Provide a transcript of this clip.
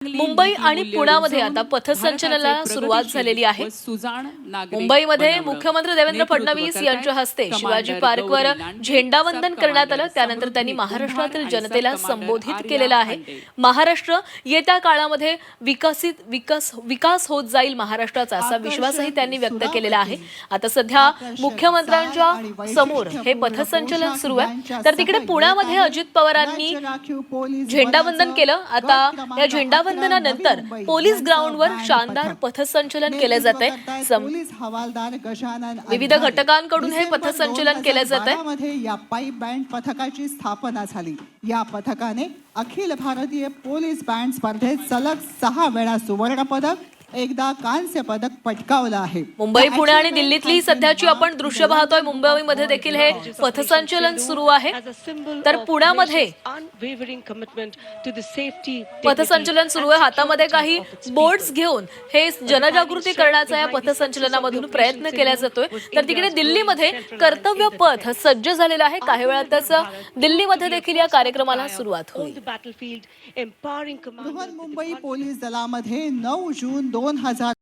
मुंबई आणि पुण्यामध्ये आता पथसंचलनाला सुरुवात झालेली आहे। मुंबईमध्ये मुख्यमंत्री देवेंद्र फडणवीस यांच्या हस्ते शिवाजी पार्कवर झेंडावंदन करण्यात आलं। त्यानंतर त्यांनी महाराष्ट्रातील जनतेला संबोधित केलेलं आहे। महाराष्ट्र येत्या काळामध्ये विकास होत जाईल महाराष्ट्राचा, असा विश्वासही त्यांनी व्यक्त केलेला आहे। आता सध्या मुख्यमंत्र्यांच्या समोर हे पथसंचलन सुरू आहे, तर तिकडे पुण्यामध्ये अजित पवारांनी झेंडावंदन केलं। आता या झेंडावंदनानंतर पोलीस ग्राउंडवर शानदार पथसंचलन केले जाते। विविध घटकांकडून हे पथसंचलन केले जाते। या पाईप बँड पथकाची स्थापना झाली। या पथकाने अखिल भारतीय पोलीस बँड स्पर्धेत सलग 6 वेळा सुवर्ण पदक, एकदा कांस्य पदक पटकावलं आहे। मुंबई, पुणे आणि दिल्लीतली सध्याची आपण दृश्य पाहतोय। मुंबईमध्ये देखील हे पथसंचलन सुरू आहे, तर पुण्यामध्ये पथसंचलन सुरू आहे। हातामध्ये काही बोर्ड्स घेऊन हे जनजागृती करण्याचा या पथसंचलनामधून प्रयत्न केला जातोय। तर तिकडे दिल्लीमध्ये कर्तव्य पथ सज्ज झालेला आहे। काही वेळातच दिल्लीमध्ये देखील या कार्यक्रमाला सुरुवात होईल। बृहन्मुंबई पोलीस दलामध्ये 9 जून 2000